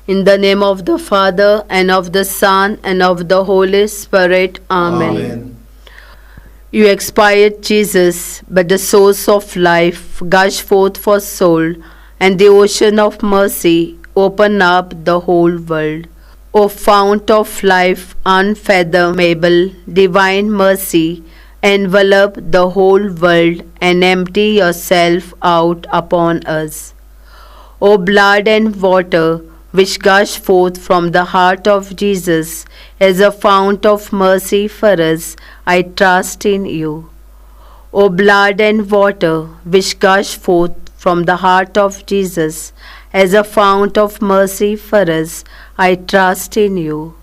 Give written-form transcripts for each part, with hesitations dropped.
In the name of the Father, and of the Son, and of the Holy Spirit. Amen. Amen. You expired, Jesus, but the source of life gushed forth for soul, and the ocean of mercy opened up the whole world. O fount of life, unfathomable, divine mercy, envelop the whole world and empty yourself out upon us. O blood and water, which gush forth from the heart of Jesus as a fount of mercy for us, I trust in you. O blood and water, which gush forth from the heart of Jesus as a fount of mercy for us, I trust in you.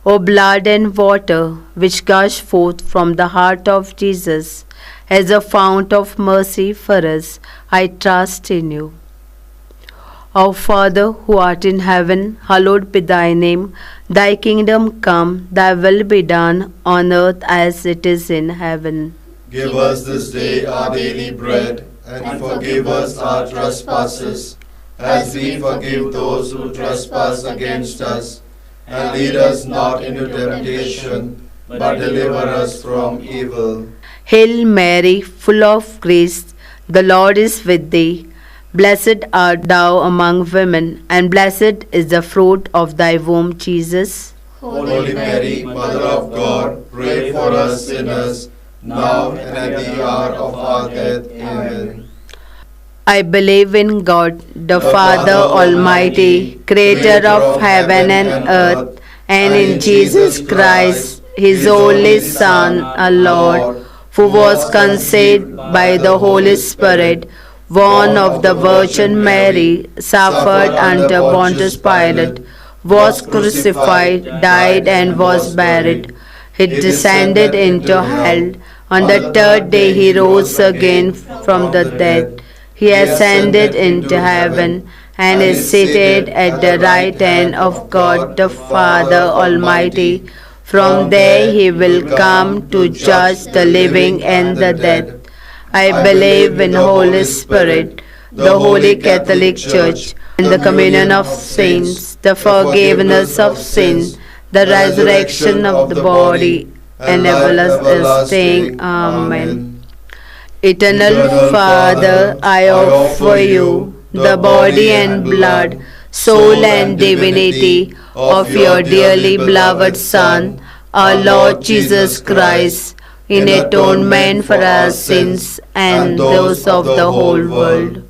O blood and water, which gush forth from the heart of Jesus as a fount of mercy for us, I trust in you. Our Father, who art in heaven, hallowed be thy name. Thy kingdom come, thy will be done, on earth as it is in heaven. Give us this day our daily bread, and forgive us our trespasses, as we forgive those who trespass against us. And lead us not into temptation, but deliver us from evil. Hail Mary, full of grace, the Lord is with thee. Blessed art thou among women, and blessed is the fruit of thy womb, Jesus. Holy Mary, Mother of God, pray for us sinners, now and at the hour of our death. Amen. I believe in God, the Father Almighty, creator of heaven and earth, and in Jesus Christ, his only Son, our Lord, who was conceived by the Holy Spirit, born of the Virgin Mary, suffered under Pontius Pilate, was crucified, died, and was buried. He descended into hell. On the third day he rose again from the dead. He ascended into heaven and is seated at the right hand of God the Father Almighty. From there he will come to judge the living and the dead. I believe in the Holy Spirit, the Holy Catholic Church, and the communion of saints, the forgiveness of sin, the resurrection of the body, and everlasting. Amen. Eternal Father, I offer you the body and blood, soul and divinity of your dearly beloved Son, our Lord Jesus Christ, in atonement for our sins and those of the whole world.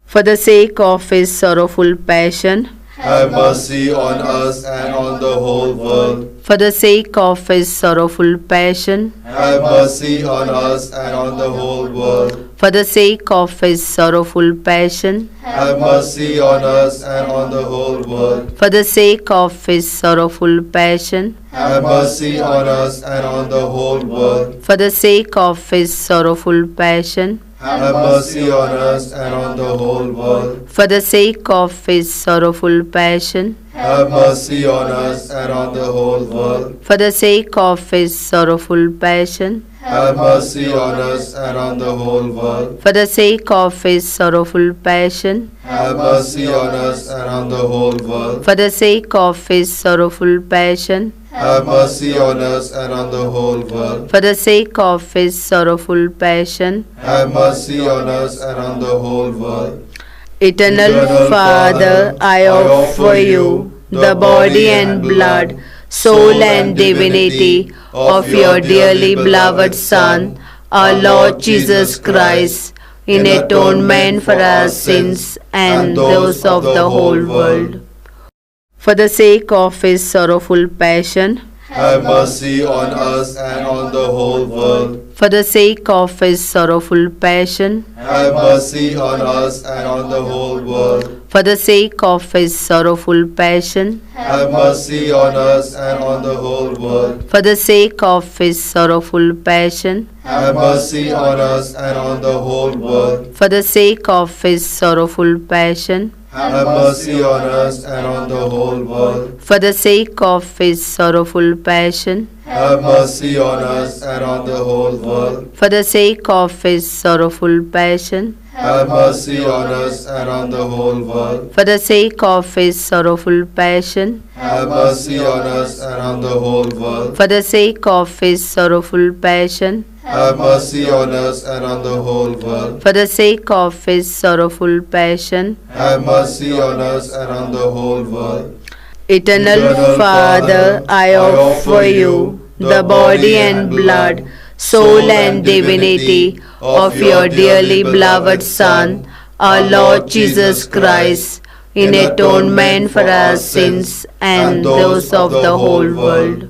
For the sake of his sorrowful passion, have mercy on us and on the whole world. For the sake of his sorrowful passion, have mercy on us and on the whole world. For the sake of his sorrowful passion, have mercy on us and on the whole world. For the sake of his sorrowful passion, have mercy on us and on the whole world. For the sake of his sorrowful passion, have mercy on us and on the whole world. For the sake of his sorrowful passion, have mercy on us and on the whole world. For the sake of his sorrowful passion, have mercy on us and on the whole world. For the sake of his sorrowful passion, have mercy on us and on the whole world. For the sake of his sorrowful passion, have mercy on us and on the whole world. For the sake of his sorrowful passion, have mercy on us and on the whole world. Eternal Father, I offer you the body and blood, soul and divinity of your dearly beloved Son, our Lord Jesus Christ, in atonement for our sins and those of the whole world. For the sake of his sorrowful passion, have mercy on us and on the whole world. For the sake of his sorrowful passion, have mercy on us and on the whole world. For the sake of his sorrowful passion, have mercy on us and on the whole world. For the sake of his sorrowful passion, have mercy on us and on the whole world. For the sake of his sorrowful passion, have mercy on us and on the whole world. For the sake of his sorrowful passion, have mercy on us and on the whole world. For the sake of his sorrowful passion, Have mercy on us and on the whole world. for the sake of his sorrowful passion, Have mercy on us and on the whole world. for the sake of his sorrowful passion, Have mercy on us and on the whole world. for the sake of his sorrowful passion. Have mercy on us and on the whole world. Eternal Father, I offer you the body and blood, soul and divinity of your dearly beloved Son, our Lord Jesus Christ, in atonement for our sins and those of the whole world.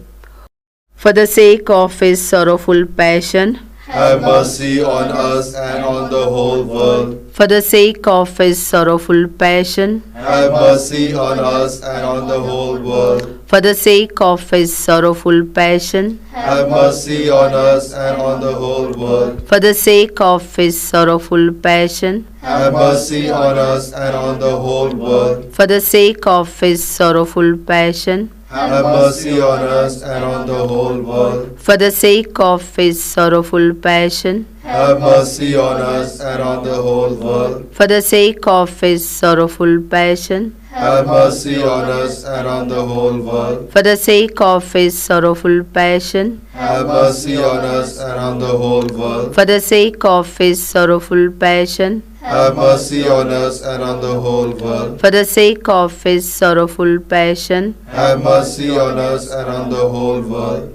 For the sake of his sorrowful passion, Have mercy on us and on the whole world. for the sake of his sorrowful passion, Have mercy on us and on the whole world. for the sake of his sorrowful passion, Have mercy on us and on the whole world. for the sake of his sorrowful passion, Have mercy on us and on the whole world. for the sake of his sorrowful passion, Have mercy on us and on the whole world. for the sake of his sorrowful passion, Have mercy on us and on the whole world. for the sake of his sorrowful passion, Have mercy on us and on the whole world. for the sake of his sorrowful passion, Have mercy on us and on the whole world. for the sake of his sorrowful passion, Have mercy on us and on the whole world. for the sake of his sorrowful passion. Have mercy on us and on the whole world.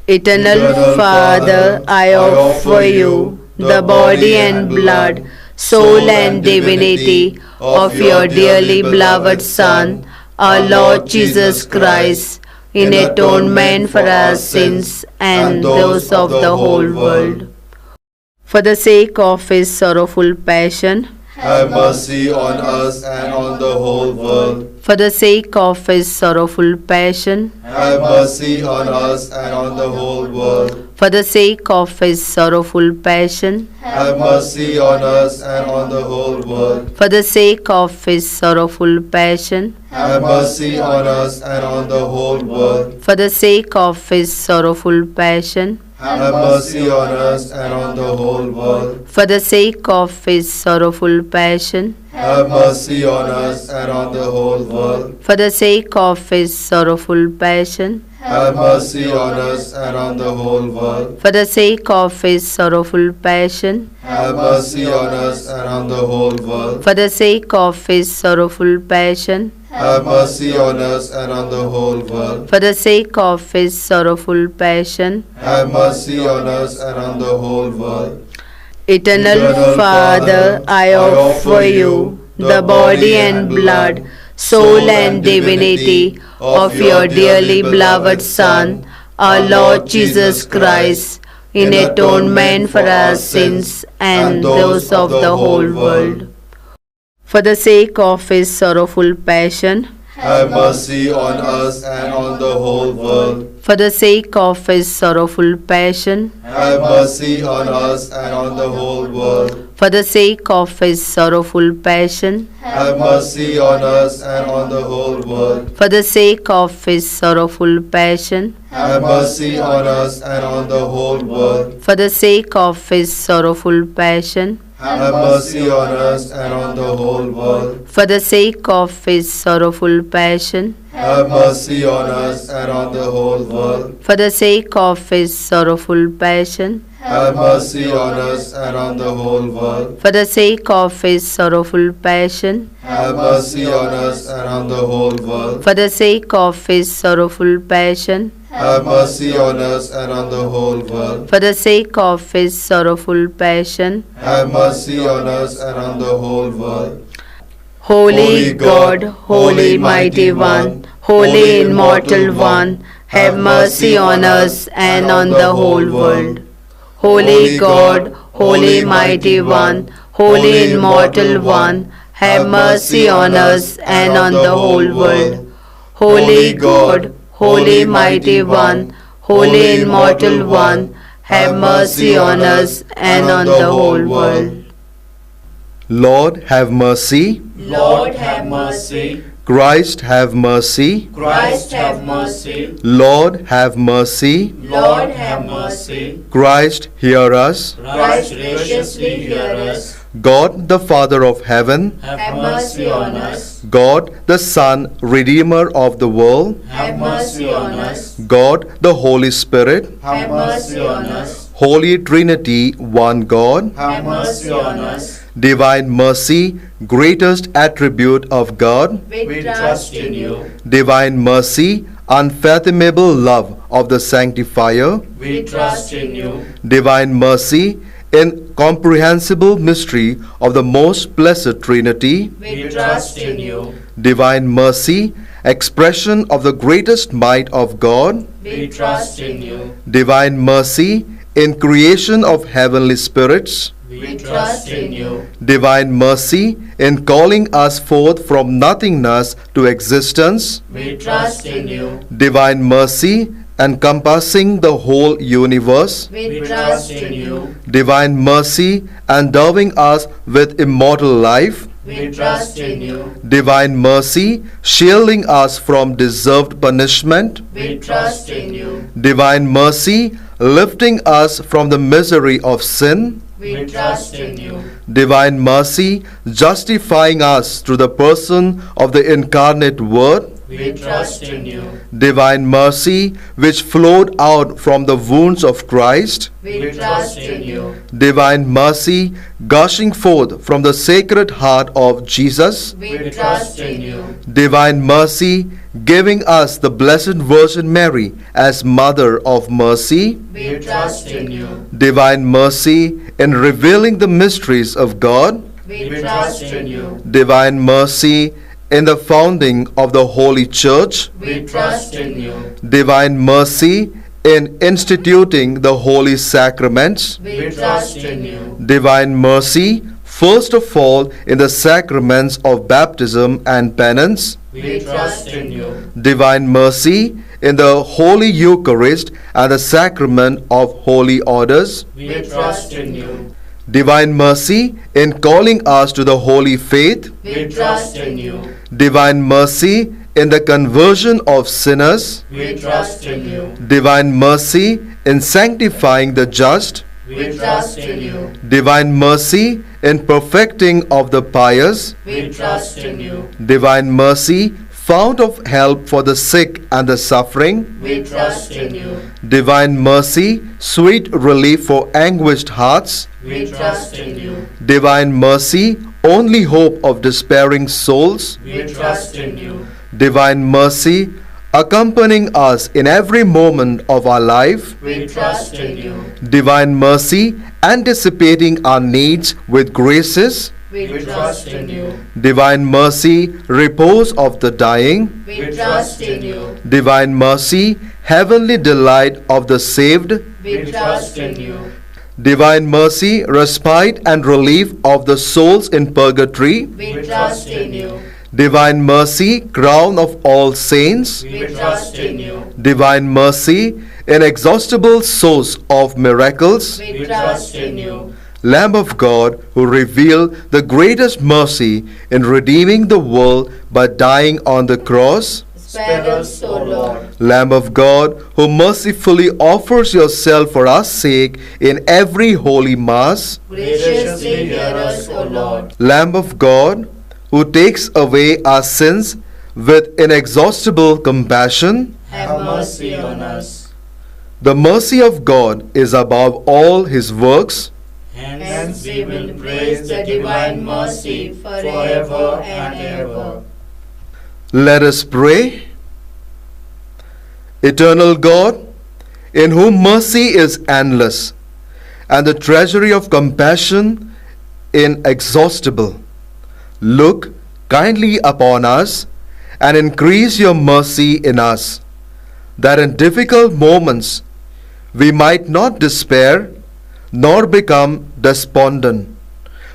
Eternal Father, I offer you the body and blood, soul and divinity of your dearly beloved Son, our Lord Jesus Christ, in atonement for our sins and those of the whole world. For the sake of his sorrowful passion, Have mercy on us and on the whole world. for the sake of his sorrowful passion, Have mercy on us and on the whole world. for the sake of his sorrowful passion, Have mercy on us and on the whole world. for the sake of his sorrowful passion, Have mercy on us and on the whole world. for the sake of his sorrowful passion, Have mercy on us and on the whole world. for the sake of his sorrowful passion, Have mercy on us and on the whole world. for the sake of his sorrowful passion, Have mercy on us and on the whole world. for the sake of his sorrowful passion, Have mercy on us and on the whole world. for the sake of his sorrowful passion, Have mercy on us and on the whole world. for the sake of his sorrowful passion. Have mercy on us and on the whole world. Eternal Father, I offer you the body and blood, soul and divinity of your dearly beloved Son, our Lord Jesus Christ, in atonement for our sins and those of the whole world. For the sake of his sorrowful passion, Have mercy on us and on the whole world. for the sake of his sorrowful passion, Have mercy on us and on the whole world. for the sake of his sorrowful passion, Have mercy on us and on the whole world. for the sake of his sorrowful passion, Have mercy on us and on the whole world. for the sake of his sorrowful passion, Have mercy on us and on the whole world. for the sake of his sorrowful passion, Have mercy on us and on the whole world. for the sake of his sorrowful passion, Have mercy on us and on the whole world. for the sake of his sorrowful passion, Have mercy on us and on the whole world. for the sake of his sorrowful passion, Have mercy on us and on the whole world. for the sake of his sorrowful passion. Have mercy on us and on the whole world. Holy God, Holy Mighty One, Holy Immortal One, have mercy on us and on the whole world. Holy God, Holy Mighty One, Holy Immortal One, have mercy on us and on the whole world. Holy God, Holy Mighty One, Holy Immortal One, have mercy on us and on the whole world. Lord, have mercy. Lord, have mercy. Christ have mercy. Christ have mercy. Lord have mercy. Lord have mercy. Christ hear us. Christ graciously hear us. God the Father of heaven, Have mercy on us. God the Son, Redeemer of the world, Have mercy on us. God the Holy Spirit, Have mercy on us. Holy Trinity, one God, Have mercy on us. divine mercy, greatest attribute of God, We trust in you. divine mercy, unfathomable love of the Sanctifier, We trust in you. divine mercy, incomprehensible mystery of the most blessed Trinity, We trust in you. divine mercy, expression of the greatest might of God, We trust in you. divine mercy, in creation of heavenly spirits, We trust in you. divine mercy, in calling us forth from nothingness to existence, We trust in you. divine mercy, encompassing the whole universe, We trust in you. divine mercy, endowing us with immortal life, We trust in you. divine mercy, shielding us from deserved punishment, We trust in you. divine mercy, lifting us from the misery of sin, We trust in you. divine mercy, justifying us through the person of the incarnate Word, We trust in you. divine mercy, which flowed out from the wounds of Christ, We trust in you. divine mercy, gushing forth from the sacred heart of Jesus, We trust in you. divine mercy, giving us the Blessed Virgin Mary as Mother of Mercy, We trust in you. divine mercy, in revealing the mysteries of God, We trust in you. divine mercy, in the founding of the Holy Church, We trust in you. divine mercy, in instituting the holy sacraments, We trust in you. divine mercy, first of all in the sacraments of baptism and penance, We trust in you. divine mercy, in the Holy Eucharist and the sacrament of holy orders, We trust in you. divine mercy, in calling us to the holy faith, We trust in you. divine mercy, in the conversion of sinners, We trust in you. divine mercy, in sanctifying the just, We trust in you. divine mercy, in perfecting of the pious, We trust in you. divine mercy, fount of help for the sick and the suffering, We trust in you. divine mercy, sweet relief for anguished hearts, We trust in you. divine mercy, only hope of despairing souls, We trust in you. divine mercy, accompanying us in every moment of our life, We trust in you. divine mercy, anticipating our needs with graces, We trust in you. divine mercy, repose of the dying, We trust in you. divine mercy, heavenly delight of the saved, We trust in you. divine mercy, respite and relief of the souls in purgatory, We trust in you. divine mercy, crown of all saints, We trust in you. divine mercy, inexhaustible source of miracles, We trust in you. Lamb of God, who revealed the greatest mercy in redeeming the world by dying on the cross, Spare us, O Lord. Lamb of God, who mercifully offers yourself for our sake in every holy Mass, Graciously hear us, O Lord. Lamb of God, who takes away our sins with inexhaustible compassion, Have mercy on us. the mercy of God is above all his works. Hence we will praise the divine mercy forever and ever. Let us pray. Eternal God, in whom mercy is endless and the treasury of compassion inexhaustible, look kindly upon us and increase your mercy in us, that in difficult moments we might not despair nor become despondent,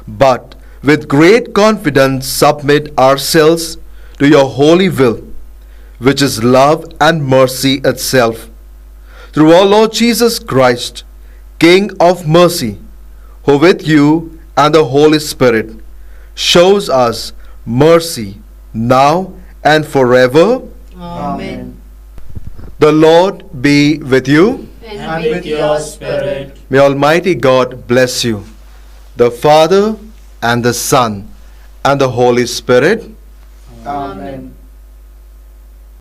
but with great confidence submit ourselves to your holy will, which is love and mercy itself. Through our Lord Jesus Christ, King of mercy, who with you and the Holy Spirit shows us mercy now and forever. Amen. The Lord be with you. And with your spirit. May Almighty God bless you, the Father and the Son and the Holy Spirit. Amen.